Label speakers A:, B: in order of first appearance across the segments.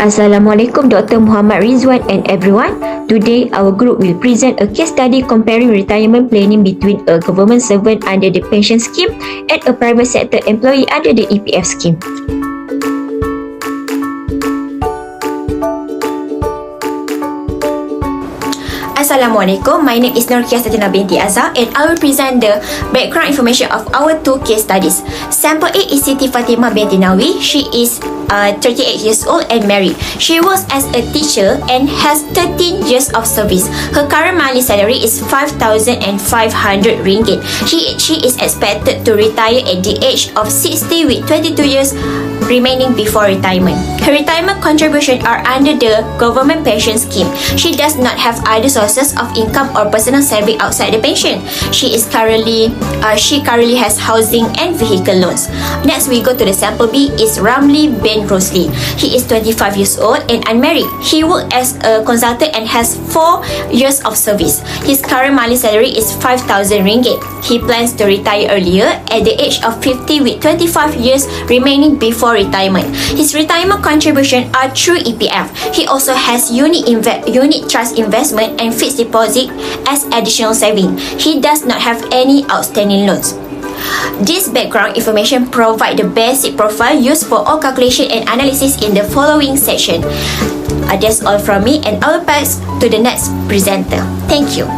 A: Assalamualaikum Dr. Muhammad Rizwan and everyone. Today our group will present a case study comparing retirement planning between a government servant under the pension scheme and a private sector employee under the EPF scheme.
B: Assalamualaikum, my name is Nurkia Satina binti Azhar and I will present the background information of our two case studies. Sample A is Siti Fatimah binti Nawi. She is 38 years old and married. She works as a teacher and has 13 years of service. Her current monthly salary is 5,500 ringgit. She is expected to retire at the age of 60 with 22 years remaining before retirement. Her retirement contributions are under the government pension scheme. She does not have other sources of income or personal saving outside the pension. She currently has housing and vehicle loans. Next, we go to the sample B is Ramli bin Rosli. He is 25 years old and unmarried. He works as a consultant and has 4 years of service. His current monthly salary is 5,000 ringgit. He plans to retire earlier at the age of 50 with 25 years remaining before retirement. His retirement contributions are through EPF. He also has unit trust investment and fixed deposit as additional saving. He does not have any outstanding loans. This background information provide the basic profile used for all calculation and analysis in the following section. That's all from me and I will pass to the next presenter. Thank you.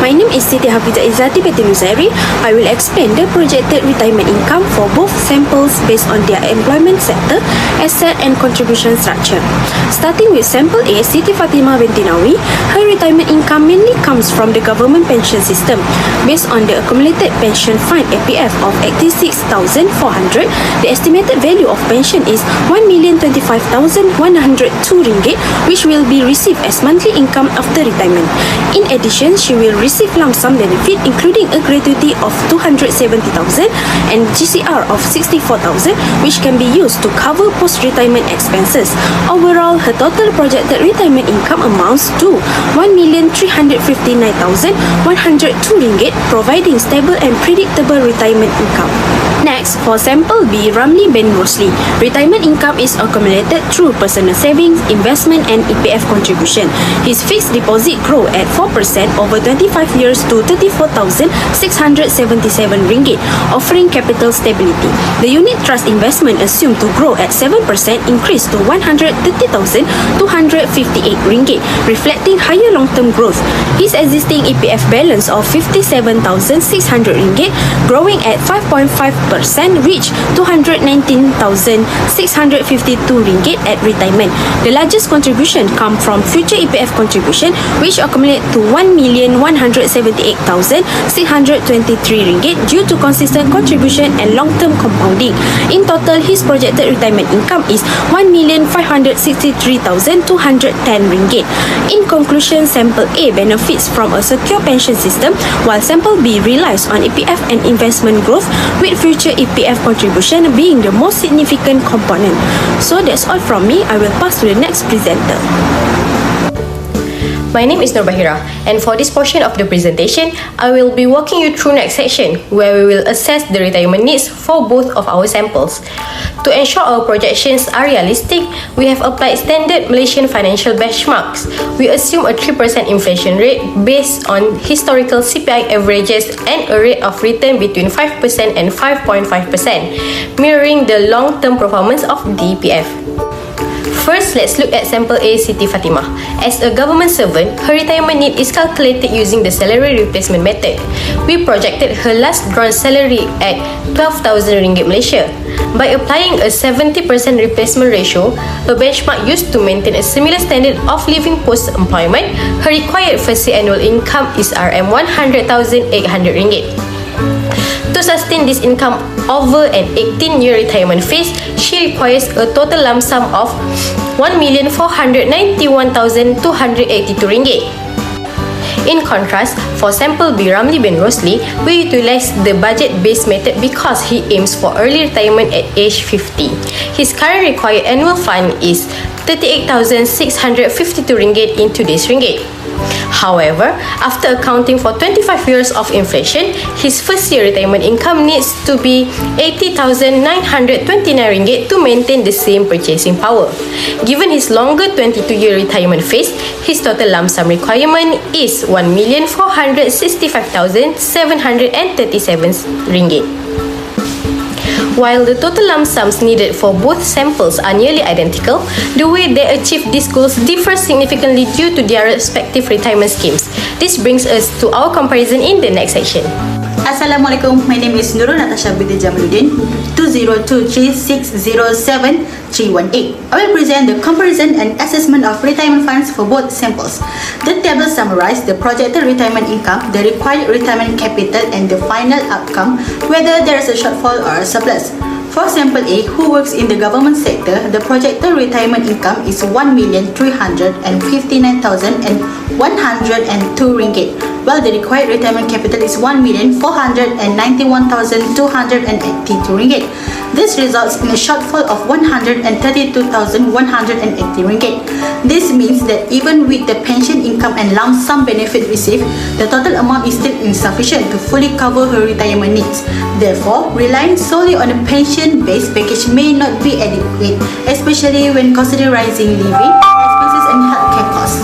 C: My name is Siti Hafizah Izzati binti Nusairi. I will explain the projected retirement income for both samples based on their employment sector, asset and contribution structure. Starting with sample A, Siti Fatimah binti Nawi, her retirement income mainly comes from the government pension system. Based on the accumulated pension fund APF of 86,400, the estimated value of pension is 1,025,102 ringgit, which will be received as monthly income after retirement. In addition, she will receive lump sum benefit including a gratuity of 270,000 and GCR of 64,000, which can be used to cover post-retirement expenses. Overall, her total projected retirement income amounts to 1,359,102 ringgit, providing stable and predictable retirement income. Next, for sample B, Ramli bin Rosli. Retirement income is accumulated through personal savings, investment and EPF contribution. His fixed deposit grow at 4% over 25 years to 34,677 ringgit, offering capital stability. The unit trust investment assumed to grow at 7% increased to 130,258 ringgit, reflecting higher long-term growth. His existing EPF balance of 57,600 ringgit, growing at 5.5%, reached 219,652 ringgit at retirement. The largest contribution come from future EPF contribution, which accumulate to 1,178,623 ringgit due to consistent contribution and long-term compounding. In total, his projected retirement income is 1,563,210 ringgit. In conclusion, sample A benefits from a secure pension system, while sample B relies on EPF and investment growth, with future EPF contribution being the most significant component. So that's all from me. I will pass to the next presenter.
D: My name is Nur Bahira, and for this portion of the presentation, I will be walking you through next section where we will assess the retirement needs for both of our samples. To ensure our projections are realistic, we have applied standard Malaysian financial benchmarks. We assume a 3% inflation rate based on historical CPI averages and a rate of return between 5% and 5.5%, mirroring the long-term performance of DPF. First, let's look at sample A, Siti Fatimah. As a government servant, her retirement need is calculated using the salary replacement method. We projected her last drawn salary at 12,000 ringgit Malaysia. By applying a 70% replacement ratio, a benchmark used to maintain a similar standard of living post-employment, her required first annual income is RM100,800 ringgit. To sustain this income over an 18-year retirement phase, she requires a total lump sum of 1,491,282 ringgit. In contrast, for sample B, Ramli bin Rosli, we utilize the budget-based method because he aims for early retirement at age 50. His current required annual fund is 38,652 ringgit in today's ringgit. However, after accounting for 25 years of inflation, his first-year retirement income needs to be 80,929 ringgit to maintain the same purchasing power. Given his longer 22-year retirement phase, his total lump sum requirement is 1,465,737 ringgit. While the total lump sums needed for both samples are nearly identical, the way they achieve these goals differs significantly due to their respective retirement schemes. This brings us to our comparison in the next section.
E: Assalamualaikum, my name is Nurul Natasha binti Jamaluddin, 2023607318. I will present the comparison and assessment of retirement funds for both samples. The table summarizes the projected retirement income, the required retirement capital, and the final outcome, whether there is a shortfall or a surplus. For sample A, who works in the government sector, the projected retirement income is 1,359,102 ringgit, while the required retirement capital is 1,491,282 ringgit. This results in a shortfall of 132,180 ringgit. This means that even with the pension income and lump sum benefit received, the total amount is still insufficient to fully cover her retirement needs. Therefore, relying solely on a pension-based package may not be adequate, especially when considering rising living expenses and healthcare costs.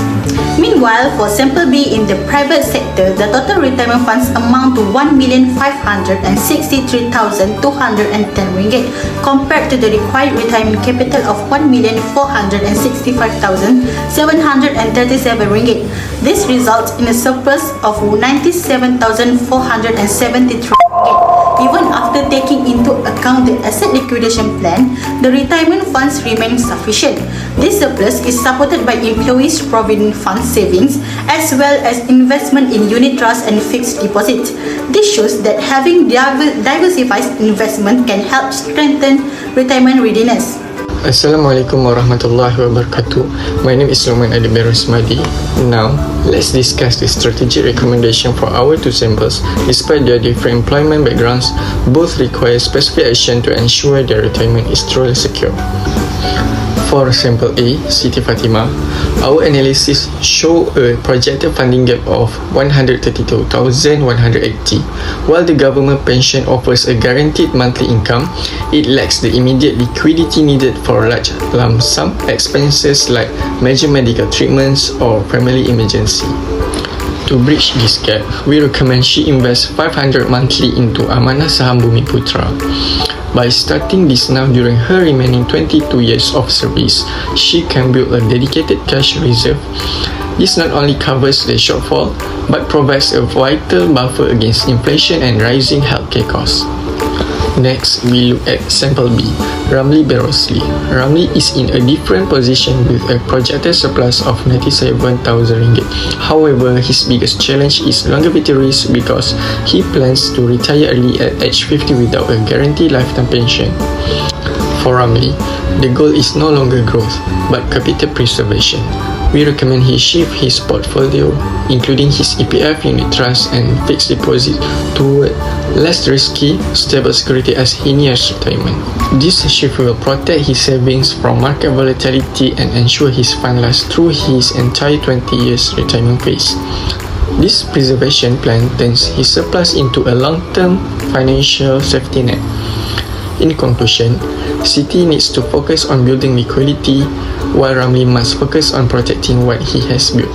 E: Meanwhile, for sample B in the private sector, the total retirement funds amount to 1,563,210 ringgit compared to the required retirement capital of 1,465,737 ringgit. This results in a surplus of 97,473 ringgit. Even after taking into account the asset liquidation plan, the retirement funds remain sufficient. This surplus is supported by employees' provident fund savings as well as investment in unit trust and fixed deposits. This shows that having diversified investment can help strengthen retirement readiness.
F: Assalamualaikum warahmatullahi wabarakatuh. My name is Loman Adibar Rosmadi. Now, let's discuss the strategic recommendation for our two samples. Despite their different employment backgrounds, both require specific action to ensure their retirement is truly secure. For sample A, Siti Fatimah, our analysis show a projected funding gap of 132,180. While the government pension offers a guaranteed monthly income, it lacks the immediate liquidity needed for large lump sum expenses like major medical treatments or family emergency. To bridge this gap, we recommend she invest 500 monthly into Amanah Saham Bumi Putra. By starting this now during her remaining 22 years of service, she can build a dedicated cash reserve. This not only covers the shortfall, but provides a vital buffer against inflation and rising healthcare costs. Next, we look at sample B, Ramli Berosli. Ramli is in a different position with a projected surplus of 97,000 ringgit. However, his biggest challenge is longevity risk because he plans to retire early at age 50 without a guaranteed lifetime pension. For Ramli, the goal is no longer growth, but capital preservation. We recommend he shift his portfolio, including his EPF, unit trust, and fixed deposit, toward less risky, stable security as he nears retirement. This shift will protect his savings from market volatility and ensure his fund lasts through his entire 20 years retirement phase. This preservation plan turns his surplus into a long-term financial safety net. In conclusion, Siti needs to focus on building liquidity, while Ramli must focus on protecting what he has built.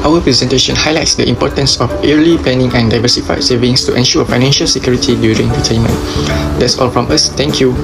F: Our presentation highlights the importance of early planning and diversified savings to ensure financial security during retirement. That's all from us. Thank you.